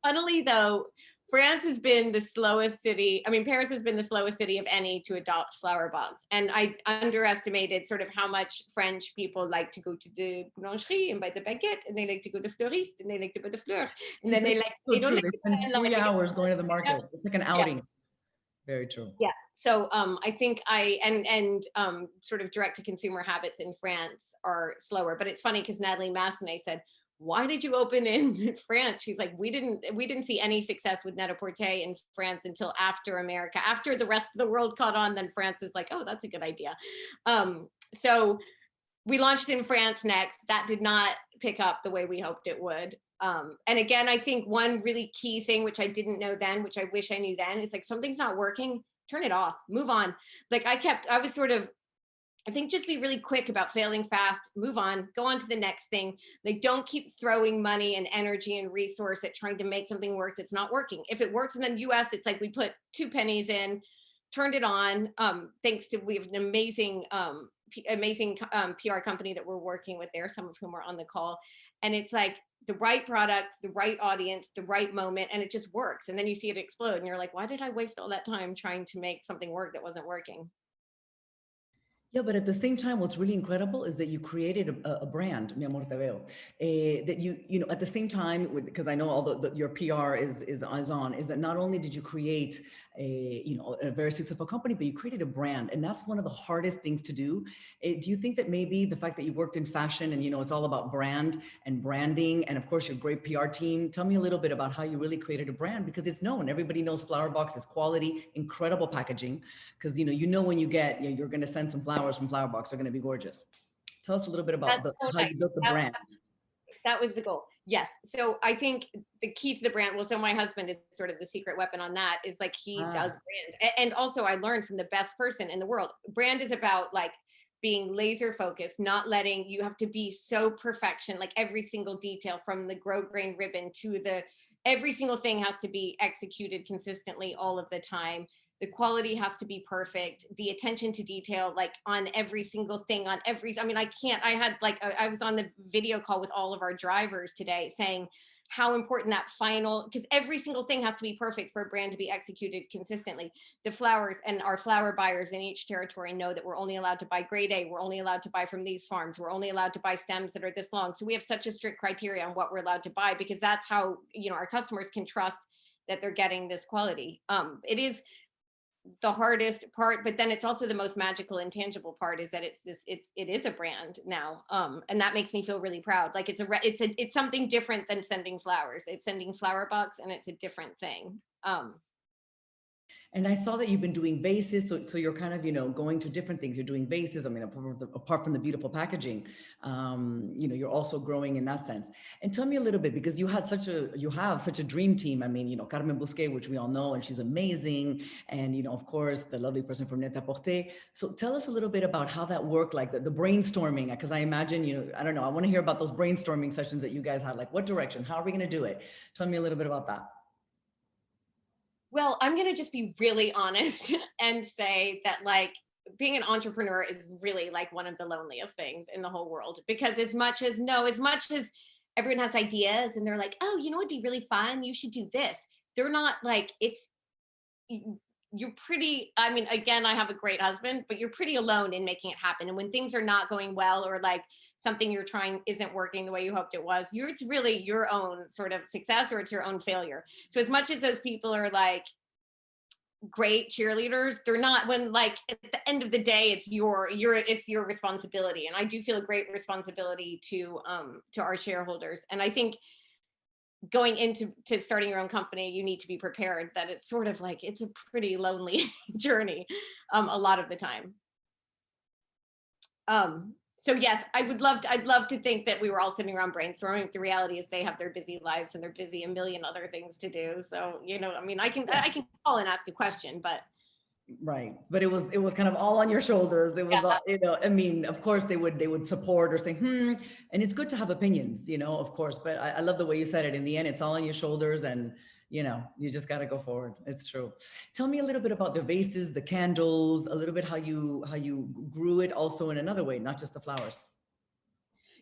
Funnily though, France has been the slowest city. I mean, Paris has been the slowest city of any to adopt FLOWERBOX. And I underestimated sort of how much French people like to go to the boulangerie and buy the baguette, and they like to go to fleuriste, and they like to buy the fleurs. And then they spend 3 hours going to the market. It's like an outing. Yeah. Very true. Yeah. So I think sort of direct to consumer habits in France are slower. But it's funny because Natalie Massenet said, why did you open in France? She's like, we didn't see any success with Net-a-Porter in France until after America. After the rest of the world caught on, then France is like, oh, that's a good idea. So we launched in France next. That did not pick up the way we hoped it would. And again, I think one really key thing, which I didn't know then, which I wish I knew then, is like, something's not working, turn it off, move on. Like I was sort of I think just be really quick about failing fast, move on, go on to the next thing. Like, don't keep throwing money and energy and resource at trying to make something work that's not working. If it works in the US, it's like we put 2 pennies in, turned it on. Thanks to, we have an amazing, PR company that we're working with there, some of whom are on the call. And it's like the right product, the right audience, the right moment, and it just works. And then you see it explode and you're like, why did I waste all that time trying to make something work that wasn't working? Yeah, but at the same time, what's really incredible is that you created a brand, mi amor, te veo, that you know, at the same time, because I know all your PR is on, is that not only did you create a very successful company, but you created a brand, and that's one of the hardest things to do. Do you think that maybe the fact that you worked in fashion and, you know, it's all about brand and branding, and of course your great PR team, tell me a little bit about how you really created a brand, because it's known, everybody knows FLOWERBOX is quality, incredible packaging, because you know when you get, you're going to send some flowers from FLOWERBOX, they're going to be gorgeous. Tell us a little bit about That's so how nice. you built the brand. That was the goal. Yes. So I think the key to the brand, well, so my husband is sort of the secret weapon on that, is like he does brand. And also I learned from the best person in the world. Brand is about like being laser focused, not letting, you have to be so perfection, like every single detail from the grosgrain ribbon to every single thing has to be executed consistently all of the time. The quality has to be perfect, the attention to detail, like on every single thing, I mean, I had like, I was on the video call with all of our drivers today saying how important that final, because every single thing has to be perfect for a brand to be executed consistently. The flowers, and our flower buyers in each territory know that we're only allowed to buy grade A, we're only allowed to buy from these farms, we're only allowed to buy stems that are this long. So we have such a strict criteria on what we're allowed to buy, because that's how, you know, our customers can trust that they're getting this quality. It is the hardest part, but then it's also the most magical and tangible part, is that it is a brand now, and that makes me feel really proud. Like it's something different than sending flowers. It's sending FLOWERBOX, and it's a different thing. And I saw that you've been doing vases, so you're kind of, you know, going to different things. You're doing vases. I mean, apart from the beautiful packaging, you know, you're also growing in that sense. And tell me a little bit, because you have such a dream team. I mean, you know, Carmen Busquet, which we all know, and she's amazing, and you know, of course, the lovely person from Net-a-Porter. So tell us a little bit about how that worked, like the brainstorming, because I imagine, you know, I don't know, I want to hear about those brainstorming sessions that you guys had. Like, what direction? How are we going to do it? Tell me a little bit about that. Well, I'm going to just be really honest and say that, like, being an entrepreneur is really like one of the loneliest things in the whole world, because as much as everyone has ideas and they're like, oh, you know, it'd be really fun, you should do this. They're not like, you're pretty, I mean, again, I have a great husband, but you're pretty alone in making it happen. And when things are not going well, or like something you're trying isn't working the way you hoped it was, it's really your own sort of success, or it's your own failure. So as much as those people are like great cheerleaders, they're not, when like at the end of the day, it's your responsibility. And I do feel a great responsibility to our shareholders. And I think going into starting your own company, you need to be prepared that it's sort of like, it's a pretty lonely journey a lot of the time. So yes, I'd love to think that we were all sitting around brainstorming. The reality is they have their busy lives and they're busy a million other things to do. So, you know, I mean, I can call and ask a question, but right. But it was kind of all on your shoulders. It was, you know, I mean, of course they would support or say, and it's good to have opinions, you know, of course, but I love the way you said it. In the end, it's all on your shoulders, and, you know, you just got to go forward. It's true. Tell me a little bit about the vases, the candles, a little bit how you grew it also in another way, not just the flowers.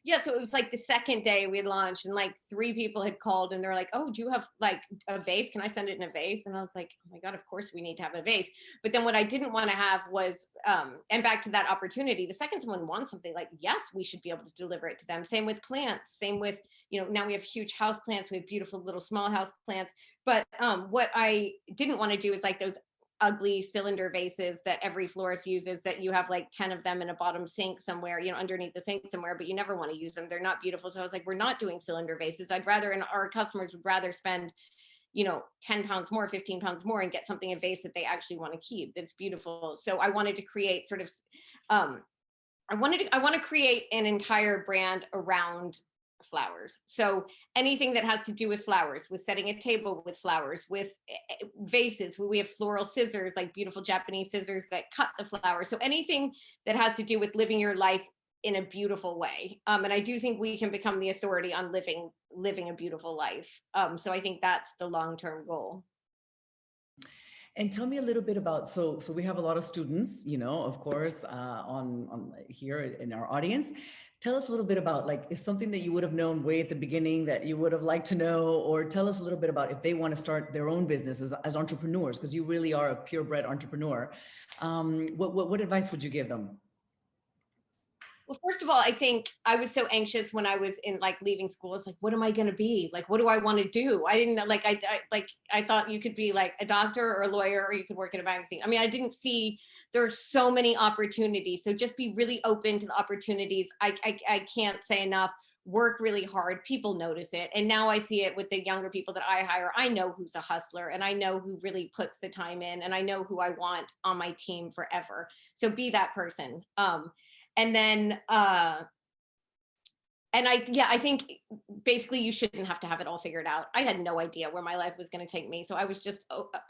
yeah, so it was like the second day we launched, and like 3 people had called and they're like, oh, do you have like a vase? Can I send it in a vase? And I was like, oh my God, of course we need to have a vase. But then what I didn't want to have was, and back to that opportunity, the second someone wants something, like, yes, we should be able to deliver it to them. Same with plants, same with, you know, now we have huge house plants, we have beautiful little small house plants. But what I didn't want to do is like those ugly cylinder vases that every florist uses, that you have like 10 of them in a bottom sink somewhere, you know, underneath the sink somewhere, but you never want to use them. They're not beautiful. So I was like, we're not doing cylinder vases. I'd rather, and our customers would rather spend, you know, 10 pounds more, 15 pounds more, and get something, a vase that they actually want to keep, that's beautiful. So I wanted to create sort of, I want to create an entire brand around flowers. So anything that has to do with flowers, with setting a table with flowers, with vases, we have floral scissors, like beautiful Japanese scissors that cut the flowers. So anything that has to do with living your life in a beautiful way. And I do think we can become the authority on living a beautiful life. So I think that's the long-term goal. And tell me a little bit about, so we have a lot of students, you know, of course, on here in our audience. Tell us a little bit about, like, is something that you would have known way at the beginning that you would have liked to know, or tell us a little bit about if they want to start their own business as entrepreneurs, because you really are a purebred entrepreneur. What advice would you give them? Well, first of all, I think I was so anxious when I was in like leaving school. It's like, what am I going to be? Like, what do I want to do? I didn't know, like, I thought you could be like a doctor or a lawyer, or you could work in a magazine. I mean, I didn't see, there are so many opportunities. So just be really open to the opportunities. I can't say enough. Work really hard. People notice it. And now I see it with the younger people that I hire. I know who's a hustler, and I know who really puts the time in, and I know who I want on my team forever. So be that person. And then, I think basically you shouldn't have to have it all figured out. I had no idea where my life was going to take me. So I was just,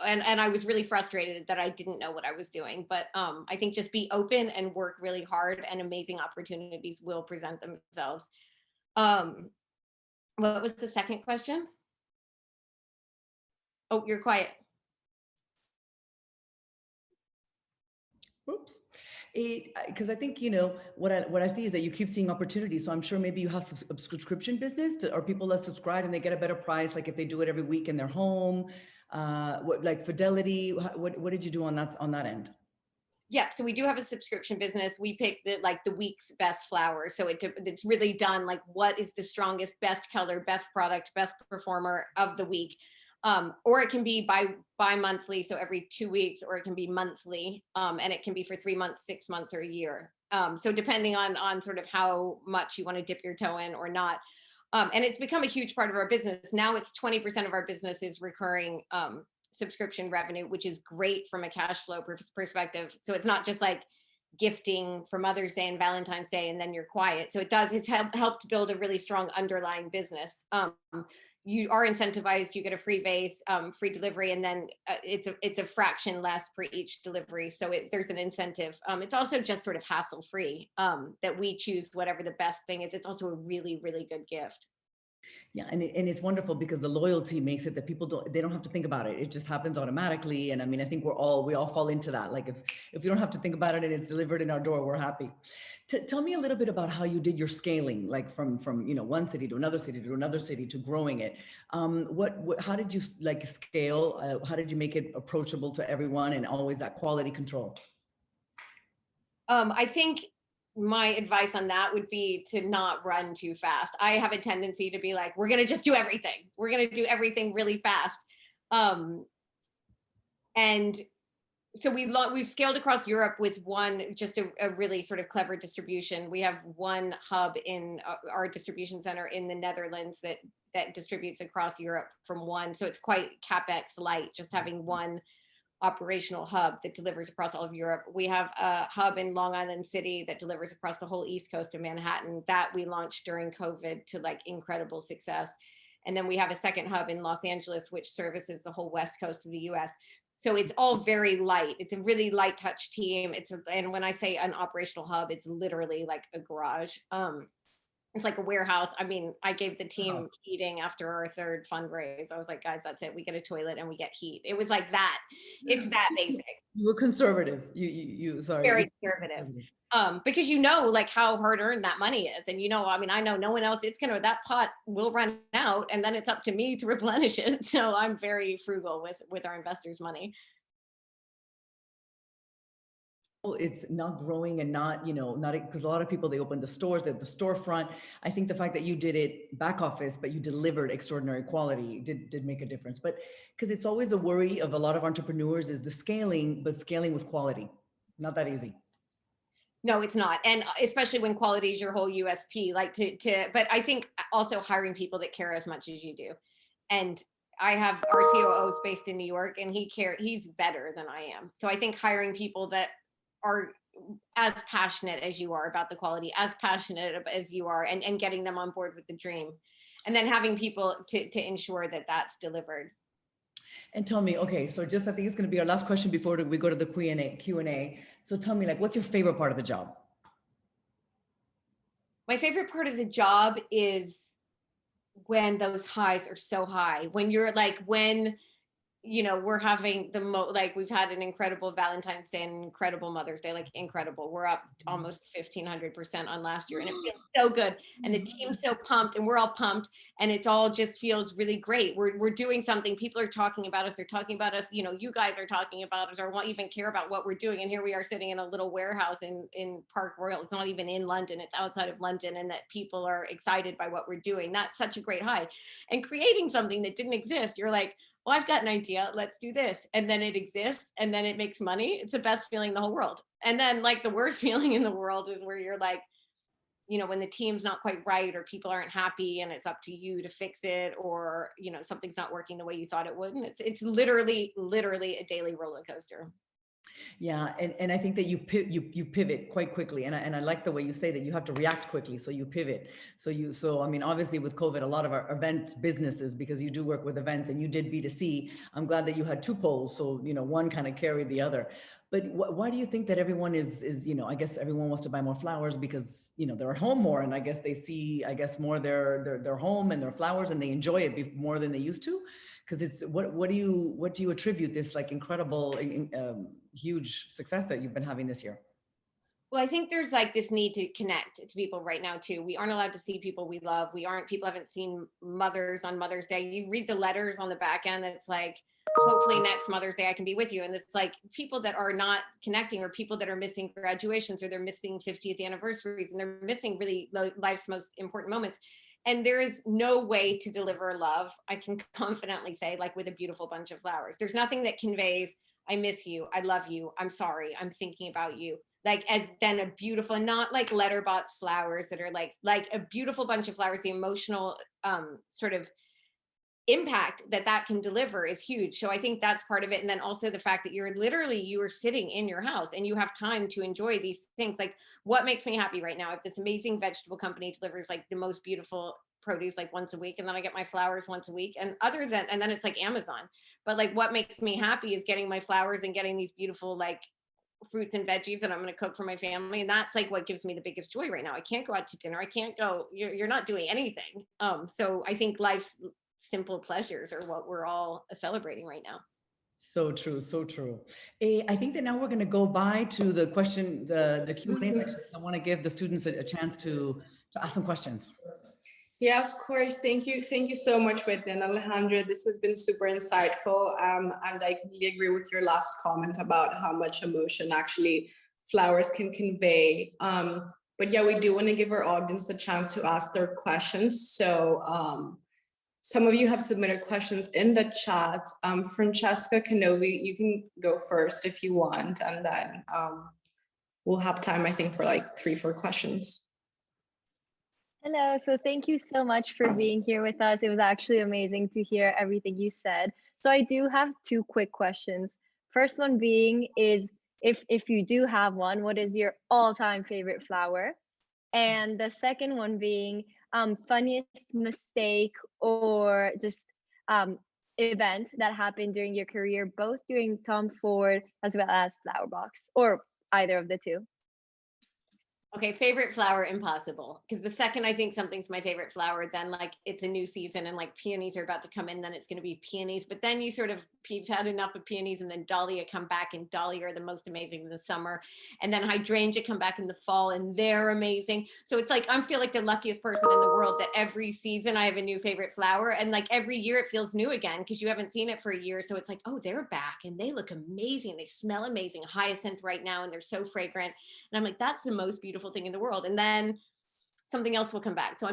and I was really frustrated that I didn't know what I was doing. But I think just be open and work really hard, and amazing opportunities will present themselves. What was the second question? Oh, you're quiet. Oops. Because I think, you know, what I see is that you keep seeing opportunities. So I'm sure maybe you have a subscription business, or people that subscribe and they get a better price, like if they do it every week in their home, like Fidelity. What did you do on that end? Yeah, so we do have a subscription business. We pick the week's best flowers. So it's really done like, what is the strongest, best color, best product, best performer of the week. Or it can be bi-monthly, so every 2 weeks, or it can be monthly, and it can be for 3 months, 6 months, or a year. So depending on sort of how much you want to dip your toe in or not. And it's become a huge part of our business. Now it's 20% of our business is recurring subscription revenue, which is great from a cash flow perspective. So it's not just like gifting for Mother's Day and Valentine's Day and then you're quiet. So it's helped build a really strong underlying business. You are incentivized, you get a free vase, free delivery, and then it's a fraction less per each delivery. So there's an incentive. It's also just sort of hassle-free that we choose whatever the best thing is. It's also a really, really good gift. Yeah, and it's wonderful because the loyalty makes it that people don't have to think about it. It just happens automatically. And I mean, I think we all fall into that. Like if we don't have to think about it and it's delivered in our door, we're happy. Tell me a little bit about how you did your scaling, like from you know, one city to another city to another city to growing it. How did you like scale? How did you make it approachable to everyone and always that quality control? I think my advice on that would be to not run too fast. I have a tendency to be like, we're going to just do everything. We're going to do everything really fast. And so we've scaled across Europe with just a really sort of clever distribution. We have one hub in our distribution center in the Netherlands that distributes across Europe from one. So it's quite CapEx light, just having one operational hub that delivers across all of Europe. We have a hub in Long Island City that delivers across the whole East Coast of Manhattan that we launched during COVID to like incredible success. And then we have a second hub in Los Angeles, which services the whole West Coast of the US. So it's all very light. It's a really light touch team. And when I say an operational hub, it's literally like a garage. It's like a warehouse. I mean, I gave the team heating after our third fundraise. I was like, guys, that's it. We get a toilet and we get heat. It was like that. It's that basic. You were conservative. Sorry. Very conservative. Because you know, like how hard earned that money is. And you know, I mean, I know no one else, that pot will run out and then it's up to me to replenish it. So I'm very frugal with our investors' money. It's not growing and not, you know, not because a lot of people, they open the stores, the storefront. I think the fact that you did it back office, but you delivered extraordinary quality did make a difference. But because it's always a worry of a lot of entrepreneurs is the scaling, but scaling with quality. Not that easy. No, it's not. And especially when quality is your whole USP, like but I think also hiring people that care as much as you do. And I have our COO is based in New York and he's better than I am. So I think hiring people that are as passionate as you are about the quality, as passionate as you are, and getting them on board with the dream. And then having people to ensure that that's delivered. And tell me, okay, so just I think it's going to be our last question before we go to the Q&A. So tell me, like, what's your favorite part of the job? My favorite part of the job is when those highs are so high, when you're like, when, you know, we're having like we've had an incredible Valentine's Day and an incredible Mother's Day, like incredible. We're up almost 1,500% on last year, and it feels so good. And the team's so pumped, and we're all pumped, and it's all just feels really great. We're doing something. People are talking about us. They're talking about us. You know, you guys are talking about us, or won't even care about what we're doing. And here we are sitting in a little warehouse in Park Royal. It's not even in London. It's outside of London, and that people are excited by what we're doing. That's such a great high. And creating something that didn't exist, you're like, well, I've got an idea, let's do this. And then it exists, and then it makes money. It's the best feeling in the whole world. And then like the worst feeling in the world is where you're like, you know, when the team's not quite right, or people aren't happy and it's up to you to fix it, or, you know, something's not working the way you thought it would. And it's literally a daily roller coaster. Yeah, and I think that you pivot quite quickly, and I like the way you say that you have to react quickly, so you pivot. So I mean, obviously with COVID, a lot of our event businesses, because you do work with events and you did B2C, I'm glad that you had two poles, so you know, one kind of carried the other. But why do you think that everyone is, you know, I guess everyone wants to buy more flowers because, you know, they're at home more, and I guess they see, I guess, more their home and their flowers, and they enjoy it more than they used to. Because it's what do you attribute this like incredible huge success that you've been having this year? Well, I think there's like this need to connect to people right now too. We aren't allowed to see people we love. People haven't seen mothers on Mother's Day. You read the letters on the back end, it's like, hopefully next Mother's Day I can be with you. And it's like people that are not connecting, or people that are missing graduations, or they're missing 50th anniversaries, and they're missing really life's most important moments. And there is no way to deliver love, I can confidently say, like with a beautiful bunch of flowers. There's nothing that conveys, I miss you, I love you, I'm sorry, I'm thinking about you, like as then a beautiful, not like letterbox flowers that are like a beautiful bunch of flowers. The emotional sort of impact that can deliver is huge. So I think that's part of it. And then also the fact that you are sitting in your house and you have time to enjoy these things. Like what makes me happy right now, if this amazing vegetable company delivers like the most beautiful produce like once a week, and then I get my flowers once a week, and then it's like Amazon. But like what makes me happy is getting my flowers and getting these beautiful like fruits and veggies that I'm going to cook for my family. And that's like what gives me the biggest joy right now. I can't go out to dinner. I can't go, you're not doing anything. So I think life's simple pleasures are what we're all celebrating right now. So true, so true. I think that now we're going to go by to the question, the Q&A section. I want to give the students a chance to ask some questions. Yeah, of course. Thank you so much, Whitney and Alejandra. This has been super insightful. And I completely agree with your last comment about how much emotion actually flowers can convey. But yeah, we do want to give our audience a chance to ask their questions. So some of you have submitted questions in the chat. Francesca Canovi, you can go first if you want, and then we'll have time, I think, for like 3-4 questions. Hello, so thank you so much for being here with us. It was actually amazing to hear everything you said. So I do have 2 quick questions. First one being is, if you do have one, what is your all-time favorite flower? And the second one being, funniest mistake or just event that happened during your career, both during Tom Ford as well as FLOWERBOX, or either of the 2. Okay, favorite flower, impossible. Because the second I think something's my favorite flower, then like it's a new season and like peonies are about to come in, then it's going to be peonies. But then you've had enough of peonies, and then dahlia come back, and dahlia are the most amazing in the summer. And then hydrangea come back in the fall, and they're amazing. So it's like, I feel like the luckiest person in the world that every season I have a new favorite flower. And like every year it feels new again because you haven't seen it for a year. So it's like, oh, they're back and they look amazing. They smell amazing. Hyacinth right now, and they're so fragrant. And I'm like, that's the most beautiful thing in the world. And then something else will come back. So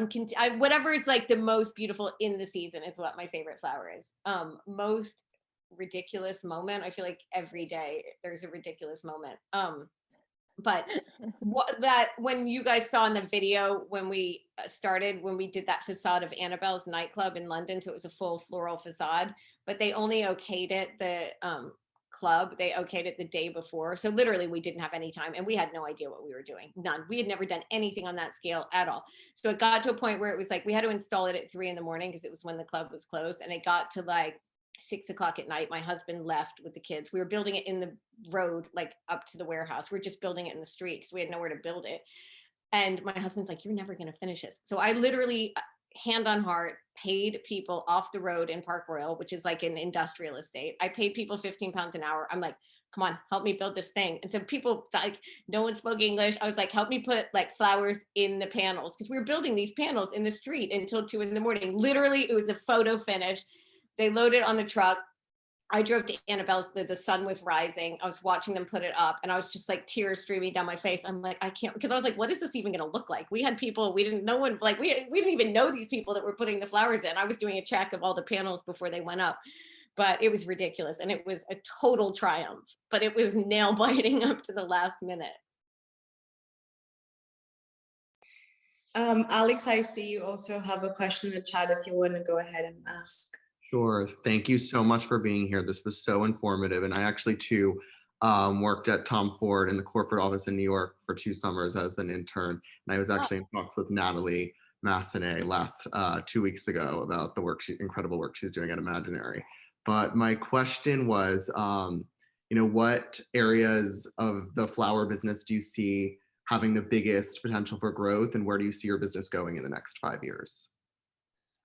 whatever is like the most beautiful in the season is what my favorite flower is. Most ridiculous moment, I feel like every day there's a ridiculous moment. But when you guys saw in the video, when we did that facade of Annabelles nightclub in London, so it was a full floral facade, but they only okayed it, the club. They okayed it the day before. So literally we didn't have any time and we had no idea what we were doing. None. We had never done anything on that scale at all. So it got to a point where it was like, we had to install it at 3 in the morning because it was when the club was closed. And it got to like 6 o'clock at night. My husband left with the kids. We were building it in the road, like up to the warehouse. We're just building it in the street because we had nowhere to build it. And my husband's like, you're never going to finish this. So I literally, hand on heart, paid people off the road in Park Royal, which is like an industrial estate. I paid people 15 pounds an hour. I'm like, come on, help me build this thing. And so people like, no one spoke English. I was like, help me put like flowers in the panels. Cause we were building these panels in the street until 2 in the morning. Literally, it was a photo finish. They loaded on the truck. I drove to Annabelles, the sun was rising. I was watching them put it up and I was just like tears streaming down my face. I'm like, I can't, because I was like, what is this even going to look like? We had people, we didn't even know these people that were putting the flowers in. I was doing a check of all the panels before they went up, but it was ridiculous. And it was a total triumph, but it was nail biting up to the last minute. Alex, I see you also have a question in the chat if you want to go ahead and ask. Sure. Thank you so much for being here. This was so informative. And I actually too worked at Tom Ford in the corporate office in New York for 2 summers as an intern. And I was actually in talks with Natalie Massenet last 2 weeks ago about the incredible work she's doing at Imaginary. But my question was, what areas of the flower business do you see having the biggest potential for growth, and where do you see your business going in the next 5 years?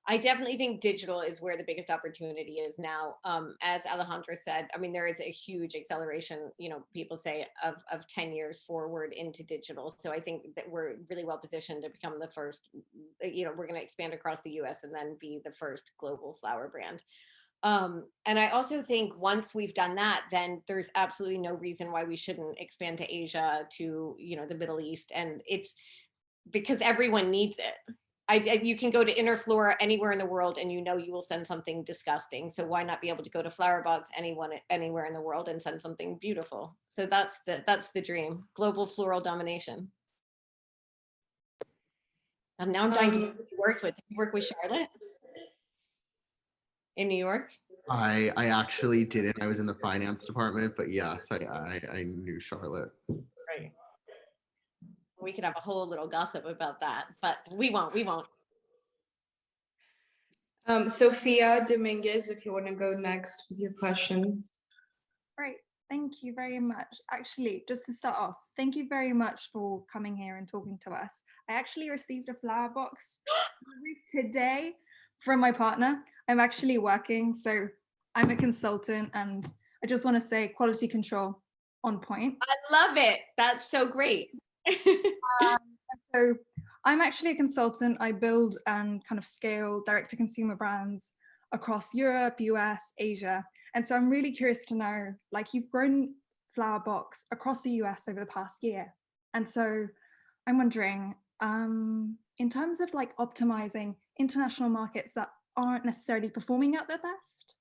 I definitely think digital is where the biggest opportunity is now. As Alejandra said, I mean, there is a huge acceleration, people say of 10 years forward into digital. So I think that we're really well positioned to become the first, we're going to expand across the US and then be the first global flower brand. And I also think once we've done that, then there's absolutely no reason why we shouldn't expand to Asia, to, the Middle East. And it's because everyone needs it. You can go to Interflora anywhere in the world and you will send something disgusting. So why not be able to go to FLOWERBOX anywhere in the world and send something beautiful? So that's the dream, global floral domination. And now I'm dying to work with Charlotte in New York. I actually didn't. I was in the finance department, but yes, I knew Charlotte. Right. We could have a whole little gossip about that, but we won't. Sophia Dominguez, if you want to go next with your question. Great, thank you very much. Actually, just to start off, thank you very much for coming here and talking to us. I actually received a flower box today from my partner. I'm actually working, so I'm a consultant, and I just want to say quality control on point. I love it. That's so great. So I'm actually a consultant. I build and kind of scale direct-to-consumer brands across Europe, US, Asia. And so I'm really curious to know, like, you've grown FLOWERBOX across the US over the past year. And so I'm wondering, in terms of like optimizing international markets that aren't necessarily performing at their best,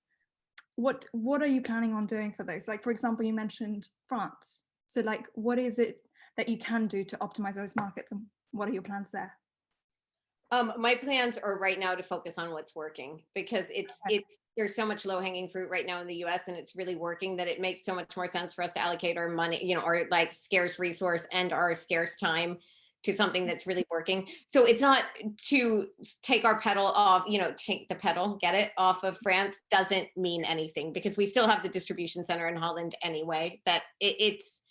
what are you planning on doing for those? Like, for example, you mentioned France. So like, what is it that you can do to optimize those markets, and what are your plans there? My plans are right now to focus on what's working, because there's so much low-hanging fruit right now in the US, and it's really working that it makes so much more sense for us to allocate our money, our like scarce resource and our scarce time to something that's really working. So it's not to take our pedal off, take the pedal, get it off of France doesn't mean anything, because we still have the distribution center in Holland anyway, that it's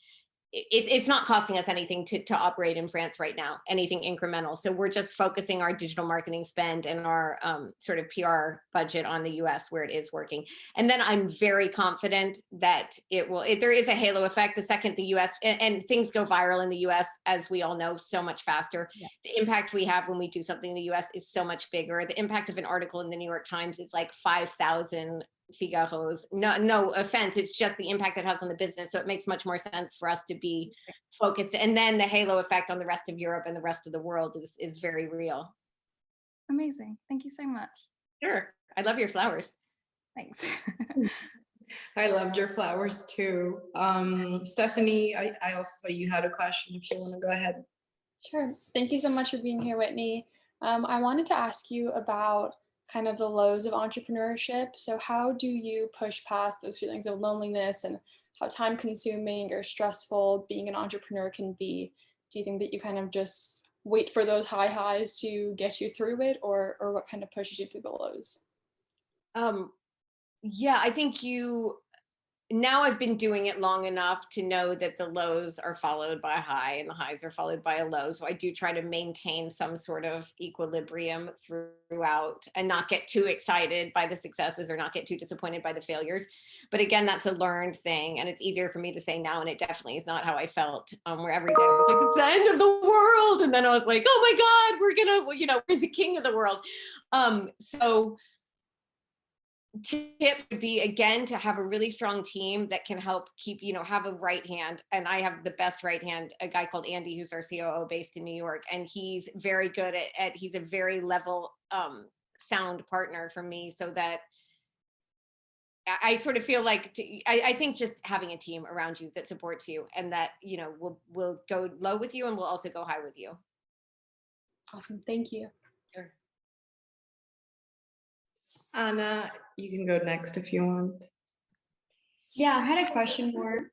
not costing us anything to operate in France right now, anything incremental. So we're just focusing our digital marketing spend and our sort of PR budget on the US where it is working. And then I'm very confident that there is a halo effect the second the US, and things go viral in the US, as we all know, so much faster. Yeah. The impact we have when we do something in the US is so much bigger. The impact of an article in the New York Times is like 5,000 Figaro's. No offense, it's just the impact it has on the business. So it makes much more sense for us to be focused. And then the halo effect on the rest of Europe and the rest of the world is very real. Amazing. Thank you so much. Sure. I love your flowers. Thanks. I loved your flowers too. Stephanie, I also thought you had a question, if you want to go ahead. Sure. Thank you so much for being here, Whitney. I wanted to ask you about kind of the lows of entrepreneurship. So how do you push past those feelings of loneliness and time consuming or stressful being an entrepreneur can be. Do you think that you kind of just wait for those high highs to get you through it, or what kind of pushes you through the lows? Yeah, I think now I've been doing it long enough to know that the lows are followed by a high and the highs are followed by a low. So I do try to maintain some sort of equilibrium throughout and not get too excited by the successes or not get too disappointed by the failures. But again, that's a learned thing, and it's easier for me to say now, and it definitely is not how I felt, where every day I was like, it's the end of the world. And then I was like, oh my God, we're the king of the world. So tip would be, again, to have a really strong team that can help keep, have a right hand. And I have the best right hand, a guy called Andy, who's our COO based in New York. And he's very good he's a very level, sound partner for me, so that I sort of feel like, I think just having a team around you that supports you and that, will go low with you and will also go high with you. Awesome. Thank you. Sure. Anna, you can go next if you want. Yeah, I had a question more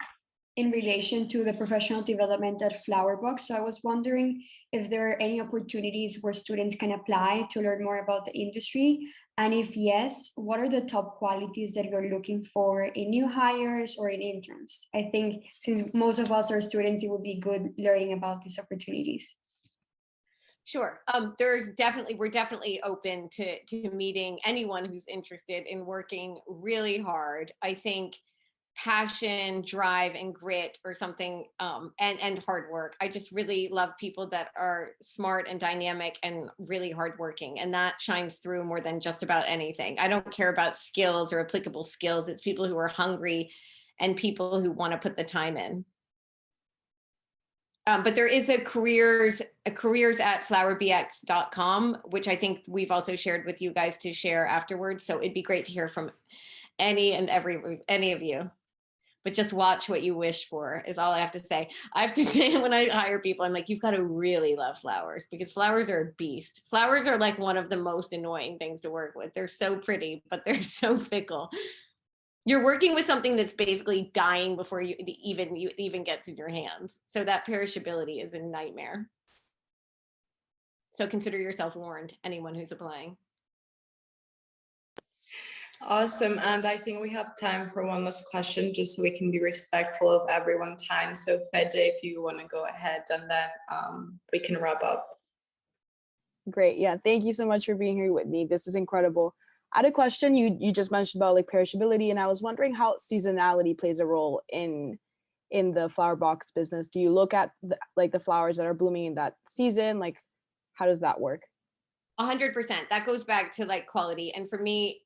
in relation to the professional development at FLOWERBOX. So I was wondering if there are any opportunities where students can apply to learn more about the industry. And if yes, what are the top qualities that you're looking for in new hires or in interns? I think since most of us are students, it would be good learning about these opportunities. Sure. We're definitely open to meeting anyone who's interested in working really hard. I think passion, drive, and grit or something, and hard work. I just really love people that are smart and dynamic and really hardworking, and that shines through more than just about anything. I don't care about skills or applicable skills. It's people who are hungry and people who want to put the time in. But there is a careers at flowerbx.com, which I think we've also shared with you guys to share afterwards. So it'd be great to hear from any of you. But just watch what you wish for is all I have to say. I have to say, when I hire people, I'm like, you've got to really love flowers, because flowers are a beast. Flowers are like one of the most annoying things to work with. They're so pretty, but they're so fickle. You're working with something that's basically dying before you even gets in your hands. So that perishability is a nightmare. So consider yourself warned, anyone who's applying. Awesome. And I think we have time for one last question, just so we can be respectful of everyone's time. So Fede, if you want to go ahead, and then we can wrap up. Great. Yeah. Thank you so much for being here, Whitney. This is incredible. I had a question. You just mentioned about like perishability, and I was wondering how seasonality plays a role in the flower box business. Do you look at the flowers that are blooming in that season? Like, how does that work? 100%. That goes back to like quality. And for me,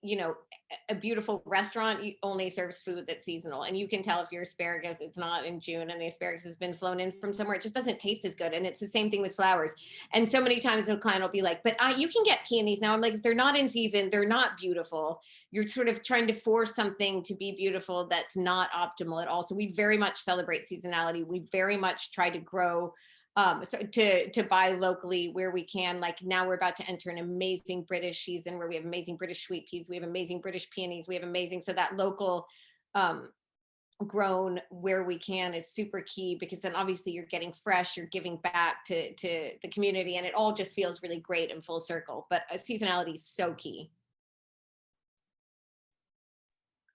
a beautiful restaurant only serves food that's seasonal. And you can tell if your asparagus, it's not in June and the asparagus has been flown in from somewhere, it just doesn't taste as good. And it's the same thing with flowers. And so many times the client will be like, but you can get peonies now. I'm like, if they're not in season, they're not beautiful. You're sort of trying to force something to be beautiful that's not optimal at all. So we very much celebrate seasonality. We very much try to grow so to buy locally where we can. Like now we're about to enter an amazing British season where we have amazing British sweet peas, we have amazing British peonies, we have amazing, so that local grown where we can is super key, because then obviously you're getting fresh, you're giving back to the community, and it all just feels really great and full circle. But seasonality is so key.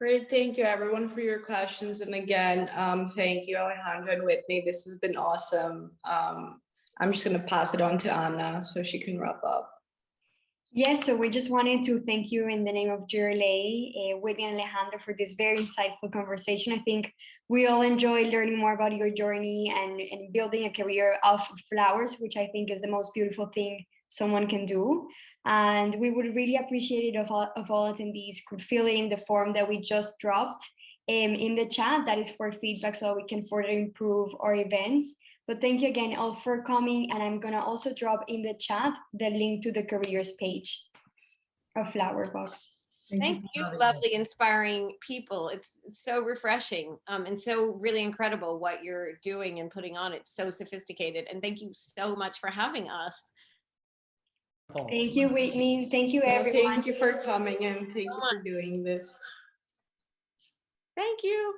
Great. Thank you everyone for your questions. And again, thank you, Alejandra and Whitney. This has been awesome. I'm just going to pass it on to Anna so she can wrap up. Yes, so we just wanted to thank you in the name of GRLA, Whitney and Alejandra, for this very insightful conversation. I think we all enjoy learning more about your journey and building a career of flowers, which I think is the most beautiful thing someone can do. And we would really appreciate it if all attendees could fill in the form that we just dropped in the chat. That is for feedback, so we can further improve our events. But thank you again all for coming, and I'm gonna also drop in the chat the link to the careers page of FLOWERBOX. Thank you, lovely, inspiring people. It's so refreshing and so really incredible what you're doing and putting on. It's so sophisticated, and thank you so much for having us. Thank you, Whitney. Thank you, everyone. Thank you for coming, and thank you for doing this. Thank you.